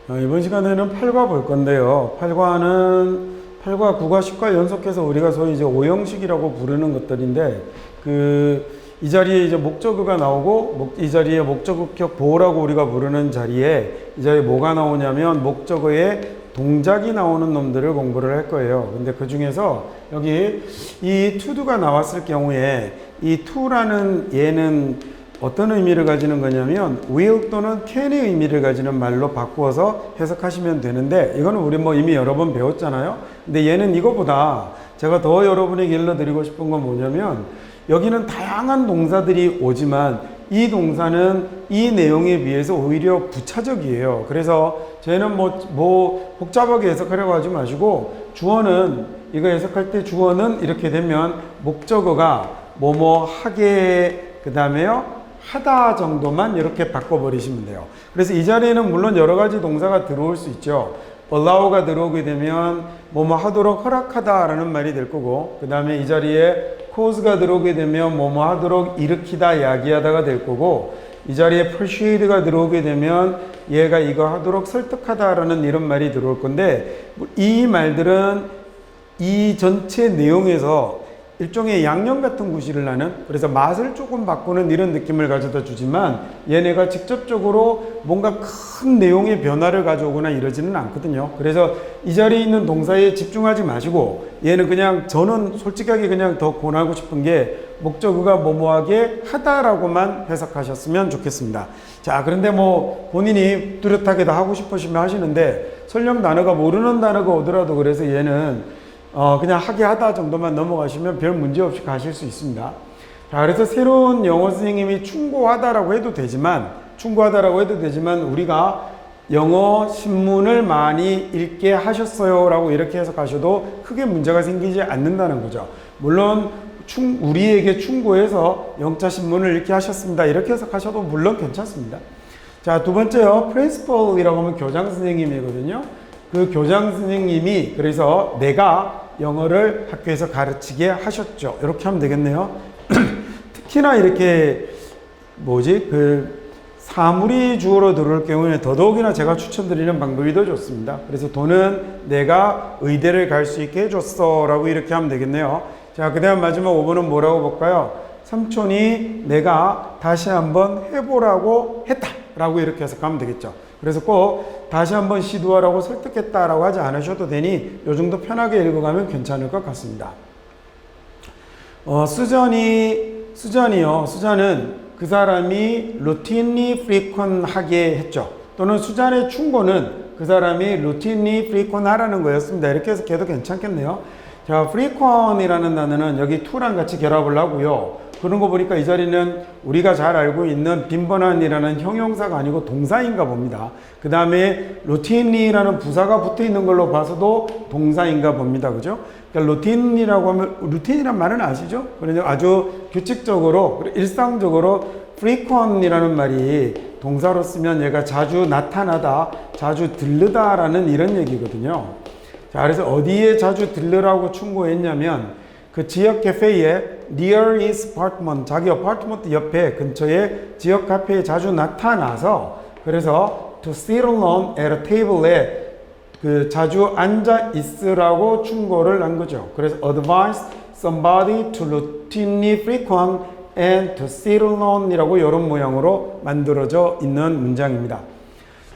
이번 시간에는 8과 볼 건데요. 8과는 8과, 9과, 10과 연속해서 우리가 소위 이제 오형식이라고 부르는 것들인데, 이 자리에 이제 목적어가 나오고, 이 자리에 목적격 보호라고 우리가 부르는 자리에, 이 자리에 뭐가 나오냐면, 목적어에 동작이 나오는 놈들을 공부를 할 거예요. 근데 그 중에서 여기 이 to가 나왔을 경우에, 이 to라는 얘는 어떤 의미를 가지는 거냐면 will 또는 can의 의미를 가지는 말로 바꾸어서 해석하시면 되는데, 이거는 우리 뭐 이미 여러 번 배웠잖아요. 근데 얘는 이거보다 제가 더 여러분에게 일러드리고 싶은 건 뭐냐면, 여기는 다양한 동사들이 오지만 이 동사는 이 내용에 비해서 오히려 부차적이에요. 그래서 저희는 뭐 복잡하게 해석하려고 하지 마시고, 주어는, 이거 해석할 때 주어는 이렇게 되면 목적어가 뭐뭐 하게, 그 다음에요 하다 정도만 이렇게 바꿔버리시면 돼요. 그래서 이 자리에는 물론 여러 가지 동사가 들어올 수 있죠. allow가 들어오게 되면 뭐뭐 하도록 허락하다 라는 말이 될 거고, 그 다음에 이 자리에 cause가 들어오게 되면 뭐뭐 하도록 일으키다, 야기하다가 될 거고, 이 자리에 persuade가 들어오게 되면 얘가 이거 하도록 설득하다 라는 이런 말이 들어올 건데, 이 말들은 이 전체 내용에서 일종의 양념 같은 구실을 하는, 그래서 맛을 조금 바꾸는 이런 느낌을 가져다 주지만 얘네가 직접적으로 뭔가 큰 내용의 변화를 가져오거나 이러지는 않거든요. 그래서 이 자리에 있는 동사에 집중하지 마시고, 얘는 그냥, 저는 솔직하게 그냥 더 권하고 싶은 게 목적어가 뭐뭐하게 하다라고만 해석하셨으면 좋겠습니다. 자, 그런데 뭐 본인이 뚜렷하게 다 하고 싶으시면 하시는데, 설령 단어가 모르는 단어가 오더라도 그래서 얘는 그냥 하게 하다 정도만 넘어가시면 별 문제 없이 가실 수 있습니다. 자, 그래서 새로운 영어 선생님이 충고하다라고 해도 되지만, 우리가 영어 신문을 많이 읽게 하셨어요 라고 이렇게 해석하셔도 크게 문제가 생기지 않는다는 거죠. 물론 우리에게 충고해서 영자 신문을 읽게 하셨습니다 이렇게 해석하셔도 물론 괜찮습니다. 자, 두 번째요, principal이라고 하면 교장 선생님이거든요. 그 교장 선생님이, 그래서 내가 영어를 학교에서 가르치게 하셨죠. 이렇게 하면 되겠네요. 특히나 이렇게 사물이 주어로 들어올 경우에 더더욱이나 제가 추천드리는 방법이 더 좋습니다. 그래서 돈은 내가 의대를 갈 수 있게 해줬어 라고 이렇게 하면 되겠네요. 자, 그 다음 마지막 5번은 뭐라고 볼까요? 삼촌이 내가 다시 한번 해보라고 했다 라고 이렇게 해석하면 되겠죠. 그래서 꼭 다시 한번 시도하라고 설득했다라고 하지 않으셔도 되니 요 정도 편하게 읽어가면 괜찮을 것 같습니다. 수잔은 그 사람이 routinely frequent하게 했죠. 또는 수잔의 충고는 그 사람이 routinely frequent 하라는 거였습니다. 이렇게 해서 걔도 괜찮겠네요. 자, frequent이라는 단어는 여기 to랑 같이 결합을 하고요. 그런 거 보니까 이 자리는 우리가 잘 알고 있는 빈번한이라는 형용사가 아니고 동사인가 봅니다. 그 다음에 routinely라는 부사가 붙어 있는 걸로 봐서도 동사인가 봅니다. 그죠? 그러니까 routinely라고 하면, routin이란 말은 아시죠? 그러니까 아주 규칙적으로, 일상적으로 frequent이라는 말이 동사로 쓰면 얘가 자주 나타나다, 자주 들르다라는 이런 얘기거든요. 자, 그래서 어디에 자주 들르라고 충고했냐면 그 지역 카페에 near his apartment, 자기 어파트먼트 옆에 근처에 지역 카페에 자주 나타나서, 그래서 to sit alone at a table에 그 자주 앉아 있으라고 충고를 한 거죠. 그래서 advise somebody to routinely frequent and to sit alone 이라고 이런 모양으로 만들어져 있는 문장입니다.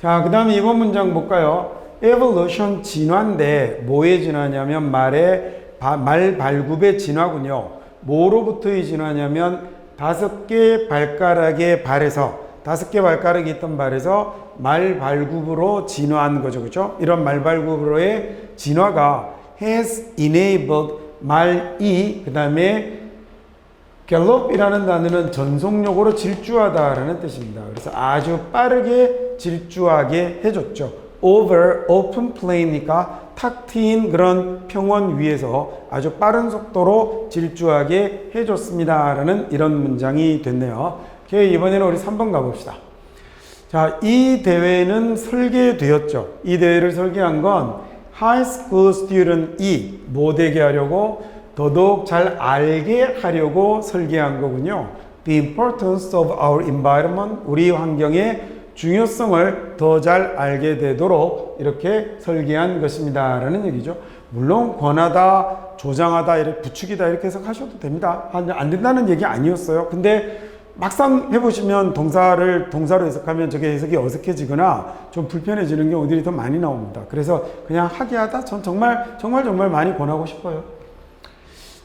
자, 그 다음에 이번 문장 볼까요? evolution, 진화인데 뭐의 진화냐면 말 발굽의 진화군요. 뭐로부터의 진화냐면 5개 발가락의 발에서, 5개 발가락이 있던 발에서 말 발굽으로 진화한 거죠. 그죠? 이런 말 발굽으로의 진화가 has enabled 말이, 그 다음에 gallop이라는 단어는 전속력으로 질주하다라는 뜻입니다. 그래서 아주 빠르게 질주하게 해줬죠. over open plain이니까 탁 트인 그런 평원 위에서 아주 빠른 속도로 질주하게 해줬습니다 라는 이런 문장이 됐네요. 이번에는 우리 3번 가봅시다. 자, 이 대회는 설계되었죠. 이 대회를 설계한 건 high school student이 뭐 되게 하려고, 더더욱 잘 알게 하려고 설계한 거군요. The importance of our environment, 우리 환경의 중요성을 더 잘 알게 되도록 이렇게 설계한 것입니다 라는 얘기죠. 물론 권하다, 조장하다, 이렇게 부추기다 이렇게 해석하셔도 됩니다. 안 된다는 얘기 아니었어요. 근데 막상 해보시면 동사로 해석하면 저게 해석이 어색해지거나 좀 불편해지는 경우들이 더 많이 나옵니다. 그래서 그냥 하게 하다 전 정말 많이 권하고 싶어요.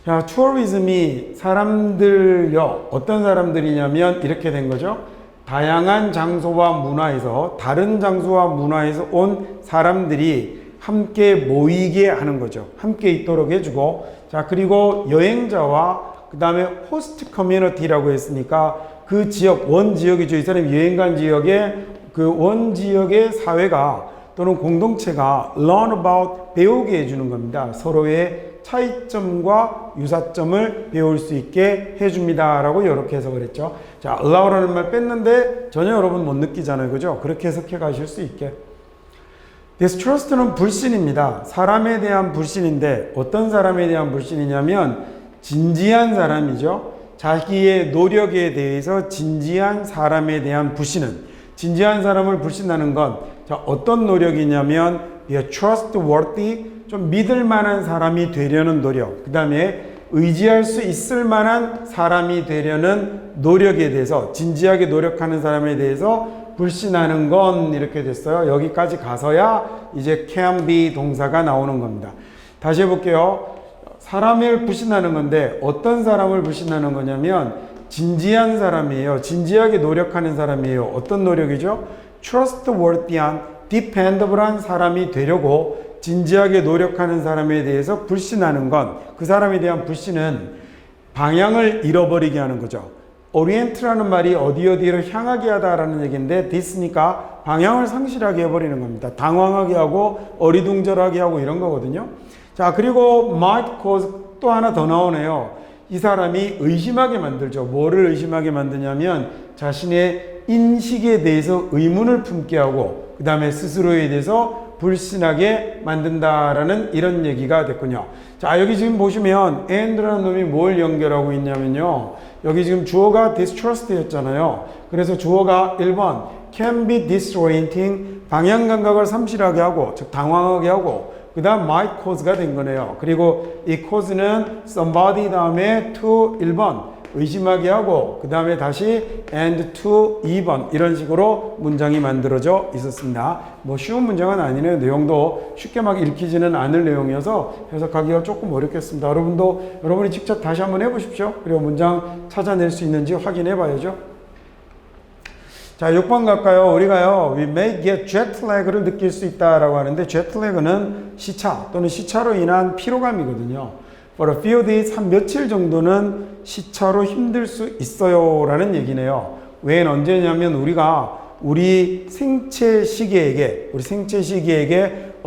자, 투어리즘이 사람들요, 어떤 사람들이냐면 이렇게 된 거죠. 다양한 장소와 문화에서, 다른 장소와 문화에서 온 사람들이 함께 모이게 하는 거죠. 함께 있도록 해주고, 자, 그리고 여행자와 그 다음에 호스트 커뮤니티라고 했으니까 그 지역, 원 지역이죠. 이 사람이 여행 간 지역에 그 원 지역의 사회가 또는 공동체가 learn about, 배우게 해주는 겁니다. 서로의 차이점과 유사점을 배울 수 있게 해줍니다 라고 이렇게 해석을 했죠. 자, allow라는 말 뺐는데 전혀 여러분 못 느끼잖아요. 그죠? 그렇게 해석해 가실 수 있게. distrust는 불신입니다. 사람에 대한 불신인데 어떤 사람에 대한 불신이냐면 진지한 사람이죠. 자기의 노력에 대해서 진지한 사람에 대한 불신은, 진지한 사람을 불신하는 건 자, 어떤 노력이냐면 trustworthy, 좀 믿을 만한 사람이 되려는 노력, 그 다음에 의지할 수 있을 만한 사람이 되려는 노력에 대해서, 진지하게 노력하는 사람에 대해서 불신하는 건 이렇게 됐어요. 여기까지 가서야 이제 can be 동사가 나오는 겁니다. 다시 해볼게요. 사람을 불신하는 건데 어떤 사람을 불신하는 거냐면 진지한 사람이에요. 진지하게 노력하는 사람이에요. 어떤 노력이죠? trustworthy한, dependable한 사람이 되려고 진지하게 노력하는 사람에 대해서 불신하는 건, 그 사람에 대한 불신은 방향을 잃어버리게 하는 거죠. orient라는 말이 어디를 향하게 하다라는 얘기인데 this니까 방향을 상실하게 해버리는 겁니다. 당황하게 하고 어리둥절하게 하고 이런 거거든요. 자, 그리고 might cause 또 하나 더 나오네요. 이 사람이 의심하게 만들죠. 뭐를 의심하게 만드냐면 자신의 인식에 대해서 의문을 품게 하고 그 다음에 스스로에 대해서 불신하게 만든다라는 이런 얘기가 됐군요. 자, 여기 지금 보시면 and라는 놈이 뭘 연결하고 있냐면요. 여기 지금 주어가 distrust였잖아요. 그래서 주어가 1번 can be disorienting, 방향 감각을 상실하게 하고, 즉 당황하게 하고, 그 다음 might cause가 된 거네요. 그리고 이 cause는 somebody 다음에 to 1번 의심하게 하고 그 다음에 다시 and to 2번 이런 식으로 문장이 만들어져 있었습니다. 뭐 쉬운 문장은 아니네요. 내용도 쉽게 막 읽히지는 않을 내용이어서 해석하기가 조금 어렵겠습니다. 여러분이 직접 다시 한번 해보십시오. 그리고 문장 찾아낼 수 있는지 확인해 봐야죠. 자, 6번 갈까요? 우리가요, we may get jet lag를 느낄 수 있다라고 하는데, jet lag는 시차 또는 시차로 인한 피로감이거든요. For a few days, 한 며칠 정도는 시차로 힘들 수 있어요 라는 얘기네요. 웬 언제냐면 우리 생체 시계에게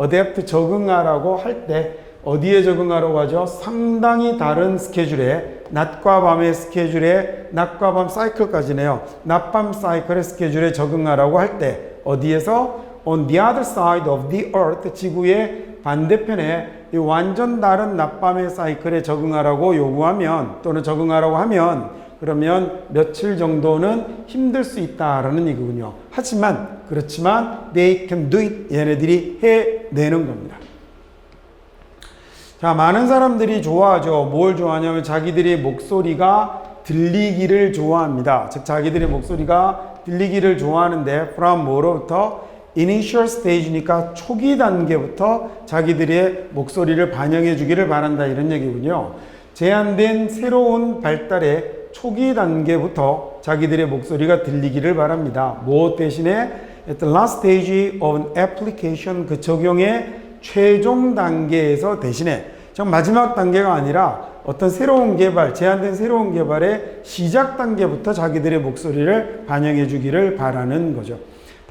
adapt, 적응하라고 할 때 어디에 적응하라고 하죠? 상당히 다른 스케줄에, 낮과 밤의 스케줄에, 낮과 밤 사이클까지네요. 낮밤 사이클의 스케줄에 적응하라고 할 때 어디에서? On the other side of the earth, 지구의 반대편에 이 완전 다른 낮밤의 사이클에 적응하라고 요구하면 또는 적응하라고 하면 그러면 며칠 정도는 힘들 수 있다라는 얘기군요. 그렇지만 they can do it, 얘네들이 해내는 겁니다. 자, 많은 사람들이 좋아하죠. 뭘 좋아하냐면 자기들의 목소리가 들리기를 좋아합니다. 즉 자기들의 목소리가 들리기를 좋아하는데 from 뭐로부터? initial stage니까 초기 단계부터 자기들의 목소리를 반영해 주기를 바란다 이런 얘기군요. 제한된 새로운 발달의 초기 단계부터 자기들의 목소리가 들리기를 바랍니다. 무엇 대신에 at the last stage of an application, 그 적용의 최종 단계에서 대신에 마지막 단계가 아니라 어떤 새로운 개발, 제한된 새로운 개발의 시작 단계부터 자기들의 목소리를 반영해 주기를 바라는 거죠.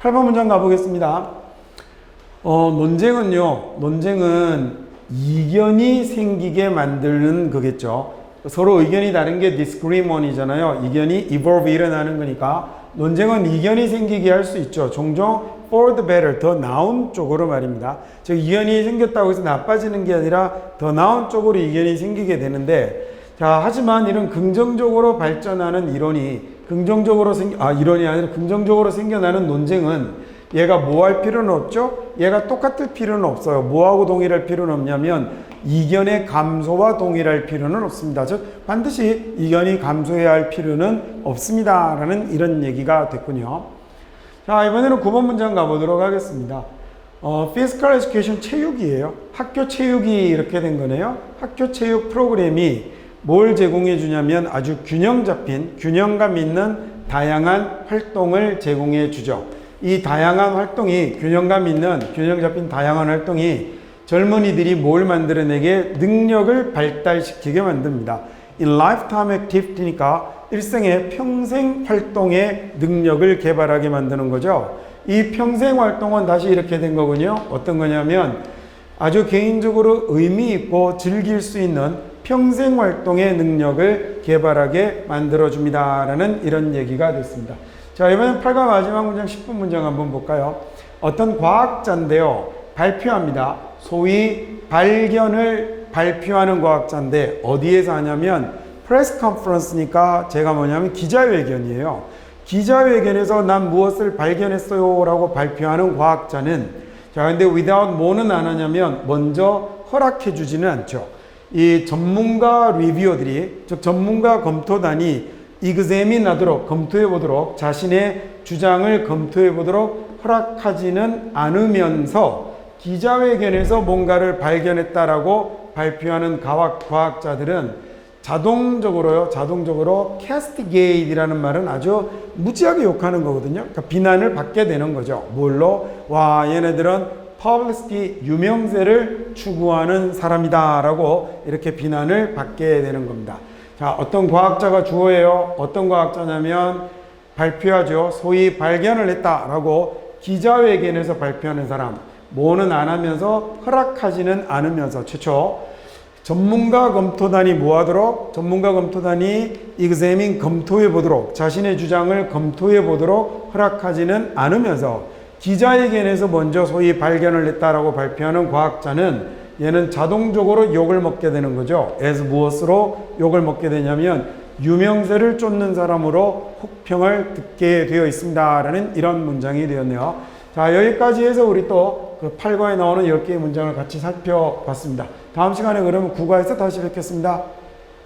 8번 문장 가보겠습니다. 논쟁은 이견이 생기게 만드는 거겠죠. 서로 의견이 다른 게 disagreement이잖아요. 이견이 evolve, 일어나는 거니까 논쟁은 이견이 생기게 할 수 있죠. 종종 for the better, 더 나은 쪽으로 말입니다. 즉 이견이 생겼다고 해서 나빠지는 게 아니라 더 나은 쪽으로 이견이 생기게 되는데, 자, 하지만 이런 긍정적으로 발전하는 이론이 이론이 아니라 긍정적으로 생겨나는 논쟁은 얘가 뭐 할 필요는 없죠? 얘가 똑같을 필요는 없어요. 뭐하고 동일할 필요는 없냐면 이견의 감소와 동일할 필요는 없습니다. 즉 반드시 이견이 감소해야 할 필요는 없습니다. 라는 이런 얘기가 됐군요. 자, 이번에는 9번 문장 가보도록 하겠습니다. Physical Education 체육이에요. 학교 체육이 이렇게 된 거네요. 학교 체육 프로그램이 뭘 제공해 주냐면 아주 균형 잡힌, 균형감 있는 다양한 활동을 제공해 주죠. 이 다양한 활동이, 균형감 있는, 균형 잡힌 다양한 활동이 젊은이들이 뭘 만들어내게 능력을 발달시키게 만듭니다. 이 lifetime activity니까 일생의 평생 활동의 능력을 개발하게 만드는 거죠. 이 평생 활동은 다시 이렇게 된 거군요. 어떤 거냐면 아주 개인적으로 의미 있고 즐길 수 있는 평생 활동의 능력을 개발하게 만들어줍니다. 라는 이런 얘기가 됐습니다. 자, 이번엔 8과 마지막 문장 10분 문장 한번 볼까요? 어떤 과학자인데요. 발표합니다. 소위 발견을 발표하는 과학자인데 어디에서 하냐면 프레스 컨퍼런스니까 제가 뭐냐면 기자회견이에요. 기자회견에서 난 무엇을 발견했어요 라고 발표하는 과학자는 자, 근데 without 뭐는 안 하냐면 먼저 허락해 주지는 않죠. 이 전문가 리뷰어들이, 즉 전문가 검토단이 examine하도록, 검토해 보도록, 자신의 주장을 검토해 보도록 허락하지는 않으면서 기자회견에서 뭔가를 발견했다라고 발표하는 과학자들은 자동적으로 castigate이라는 말은 아주 무지하게 욕하는 거거든요. 그러니까 비난을 받게 되는 거죠. 뭘로? 와, 얘네들은 publicity, 유명세를 추구하는 사람이다 라고 이렇게 비난을 받게 되는 겁니다. 자, 어떤 과학자가 주어예요. 어떤 과학자냐면 발표하죠. 소위 발견을 했다라고 기자회견에서 발표하는 사람. 뭐는 안 하면서 허락하지는 않으면서 최초 전문가 검토단이 뭐하도록? 전문가 검토단이 examine 검토해 보도록 자신의 주장을 검토해 보도록 허락하지는 않으면서 기자회견에서 먼저 소위 발견을 했다라고 발표하는 과학자는 얘는 자동적으로 욕을 먹게 되는 거죠. as 무엇으로 욕을 먹게 되냐면 유명세를 쫓는 사람으로 혹평을 듣게 되어 있습니다. 라는 이런 문장이 되었네요. 자, 여기까지 해서 우리 또 그 8과에 나오는 10개의 문장을 같이 살펴봤습니다. 다음 시간에 그러면 9과에서 다시 뵙겠습니다.